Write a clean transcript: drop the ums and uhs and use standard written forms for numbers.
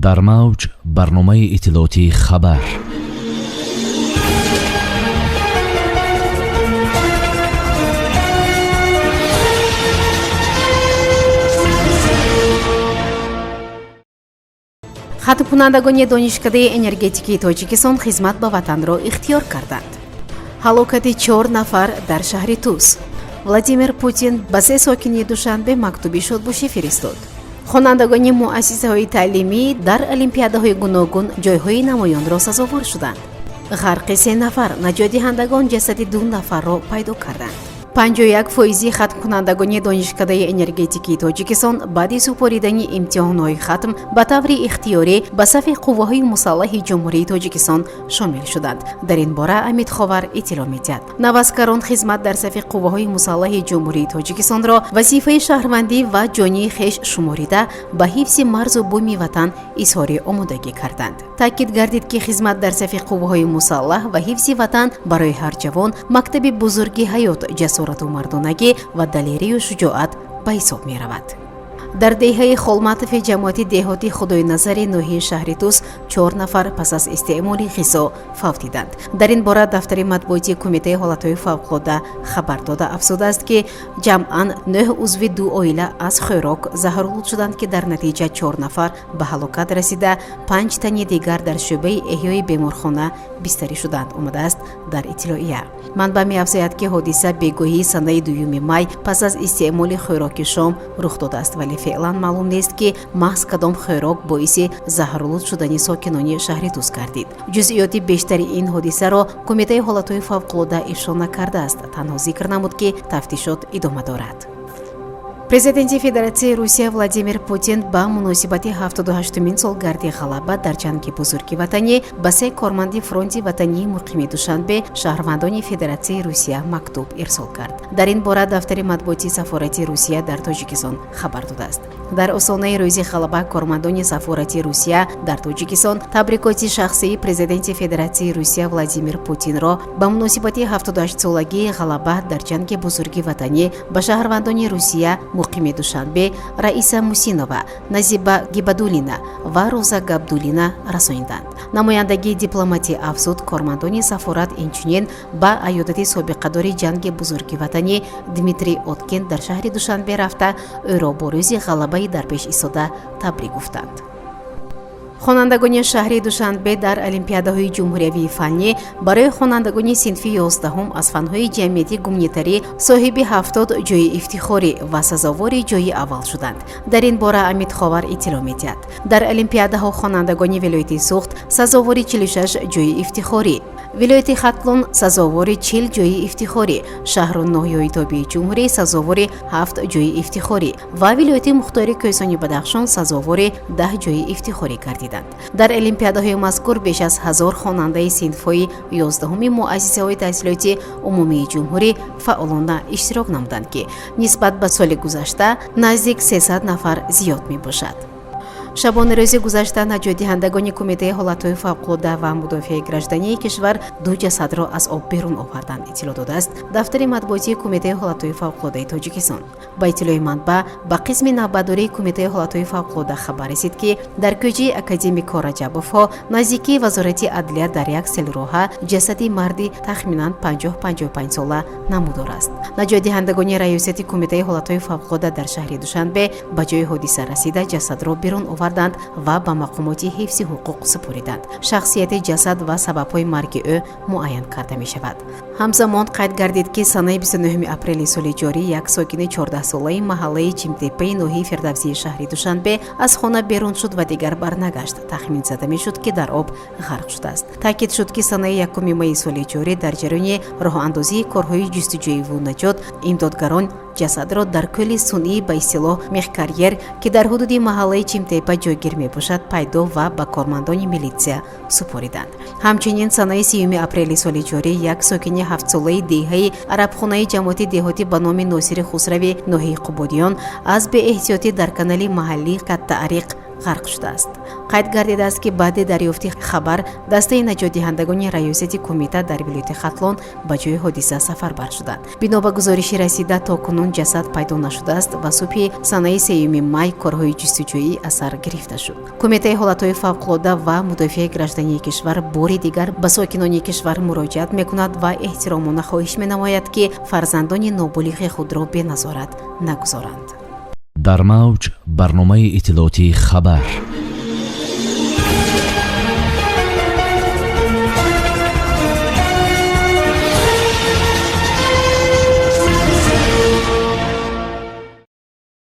дар мавҷ барномаи иттилоотии хабар. хатмкунандагони донишкадаи энергетикии тоҷикистон хизмат ба ватанро ихтиёр карданд. ҳалокати 4 нафар дар шаҳри Туз. Владимир Путин ба 3 сокини Душанбе мактуби шодбошӣ фиристод. хонандагони муассисаҳои таълимӣ дар олимпиадаҳои гуногун ҷойҳои намоёнро сазовор шуданд. ғарқи 3 нафар, наҷотдиҳандагон ҷасади 2 нафарро пайдо карданд. 51% хатмкунандагони донишкадаи энергетикии тоҷикистон баъди супоридани имтиҳонҳои хатм ба таври ихтиёрӣ ба сафи қувваҳои мусаллаҳи ҷумҳурии тоҷикистон шомил шуданд. дар ин бора Амид Ховар иттилоъ медиҳад. навазкарон хизмат дар сафи қувваҳои мусаллаҳи ҷумҳурии тоҷикистонро вазифаи шаҳрвандӣ ва ҷонии хеш шуморида ба ҳифзи марзу буми ватан изҳори омодагӣ карданд. таъкид гардид ки хизмат дар сафи қувваҳои мусаллаҳ ва ҳифзи ватан барои ҳар ҷавон мактаби бузурги ҳаёт, ҷасорату мардонагӣ ва далерию шуҷоат ба ҳисоб меравад. дар деҳаи Холматови ҷамоати деҳоти Худойназари ноҳияи шаҳри Туз 4 нафар пас аз истеъмоли ғизо фавт диданд. дар ин бора дафтари матбуотии Кумитаи ҳолатҳои фавқулодда хабар дода афзудааст ки ҷамъан 9 узви 2 оила аз хӯрок заҳролуд шуданд ки дар натиҷа 4 нафар ба ҳалокат расида, 5 тани дигар дар шӯъбаи эҳёи беморхона бистарӣ шуданд, омадааст дар иттилоия. манбаъ меафзояд ки ҳодиса бегоҳии санаи 2 май пас аз истеъмоли хӯроки шом рух додааст, вале феълан маълум нест ки маҳз кадом хӯрок боиси заҳролуд шудани сокинони шаҳри Туз гардид. ҷузъиёти бештари ин ҳодисаро Кумитаи ҳолатҳои фавқулодда ифшо накардааст. танҳо зикр намуд ки тафтишот идома дорад. президенти Федератсияи Русия Владимир Путин ба муносибати 78-мин солгарди ғалаба дар ҷанги бузурги ватанӣ ба 3 корманди фронти ватании муқими Душанбе, шаҳрвандони Федератсияи Русия мактуб ирсол кард. дар ин бора дафтари матбуоти сафорати Русия дар Тоҷикистон хабар додааст. дар осонаи рӯзи ғалаба кормандони сафорати Русия дар Тоҷикистон табрикоти шахсии президенти Федератсияи Русия Владимир Путинро ба муносибати 78-солагии ғалаба дар ҷанги бузурги ватанӣ ба шаҳрвандони Русия муқими Душанбе, Раиса Мусинова, Назиба Гибадулина ва Роза Габдулина расонинданд. намояндагии дипломатӣ афзуд кормандони сафорат инчунин ба айёдати собиқадори ҷанги бузурги ватанӣ Дмитрий Откин дар шаҳри Душанбе рафта ӯро бо рӯзи ғалабаи дарпеш истода табрик гуфтанд. хонандагони шаҳри Душанбе дар олимпиадаҳои ҷумҳуриявии фаннӣ барои хонандагони синфи 11 аз фанҳои ҷамъиятӣ гуманитарӣ соҳиби 70 ҷойи ифтихорӣ ва сазовори ҷойи аввал шуданд. дар ин бора Амид Ховар иттилоъ медиҳад. дар олимпиадаҳо хонандагони вилояти Суғд сазовори 46 ҷойи ифтихорӣ, вилояти Хатлон сазовори 40 ҷойи ифтихорӣ, шаҳру ноҳияи тобии ҷумҳурӣ сазовори 7 ҷойи ифтихорӣ ва вилояти Мухтори Кӯсони Бадахшон сазовори 10 ҷойи ифтихорӣ гардиданд. дар олимпиадаҳои мазкур беш аз 1000 хонандаи синфҳои 11-уми муассисаҳои таҳсилоти умумии ҷумҳурӣ фаъолона иштирок намуданд ки нисбат ба соли гузашта наздик 300 нафар зиёд мебошад. шабони рӯзи гузашта наҷотдиҳандагони Кумитаи ҳолатҳои фавқулодда ва мудофиаи граждании кишвар 2 ҷасадро аз об берун оварданд, иттилоъ додааст дафтари матбуотии Кумитаи ҳолатҳои фавқулоддаи Тоҷикистон. ба иттилои манбаъ ба қисми навбатдории Кумитаи ҳолатҳои фавқулодда хабар расид ки дар кӯҷаи академик Кораҷабовҳо наздикии вазорати адлия дар як селроҳа ҷасади марди тахминан 50-55 сола намудор аст. наҷотдиҳандагони раёсати Кумитаи ҳолатҳои фавқулодда дар шаҳри Душанбе ба ҷои ҳодиса расида ҷасадро берун оварданд ва ба мақомоти ҳифзи ҳуқуқ супориданд. шахсияти ҷасад ва сабабҳои марги ӯ муайян карда мешавад. ҳамзамон қайд гардид ки санаи 29 апрели соли ҷорӣ як сокини 14-солаи маҳаллаи Чимтепаи ноҳияи Фирдавсии шаҳри Душанбе аз хона берун шуд ва дигар барнагашт. тахмин зада мешуд ки дар об ғарқ шудааст. таъкид шуд ки санаи 1 майи соли ҷорӣ дар ҷараёни роҳандозии корҳои ҷустуҷӯиву наҷот имдодгарон ҷасадро дар кӯли сунъӣ ба истилоҳ мехкарьер ки дар ҳудуди маҳаллаи Чимтепа ҷойгир мебошад пайдо ва ба кормандони милитсия супориданд. ҳамчунин санаи 3 апрели соли ҷорӣ як сокини 7-солаи деҳаи арабхонаи ҷамоати деҳотӣ ба номи Носири Хусрави ноҳияи Қубодиён аз беэҳтиётӣ дар канали маҳаллӣ Қаттаариқ ғарқ шудааст. Қайд гардидааст ки баъди дарёфти хабар дастаи наҷотдиҳандагони раёсати кумита дар вилояти Хатлон ба ҷои ҳодиса сафарбар шуданд. Бино ба гузориши расида то кунун ҷасад пайдо нашудааст ва субҳи санаи 3 май корҳои ҷустуҷӯӣ аз сар гирифта шуд. Кумитаи ҳолатҳои фавқулода ва мудофиаи граждании кишвар бори дигар ба сокинони кишвар муроҷиат мекунад ва эҳтиромона хоҳиш менамояд ки фарзандони нобулиғи худро беназорат нагузоранд. дар мавҷ барномаи иттилооти хабар.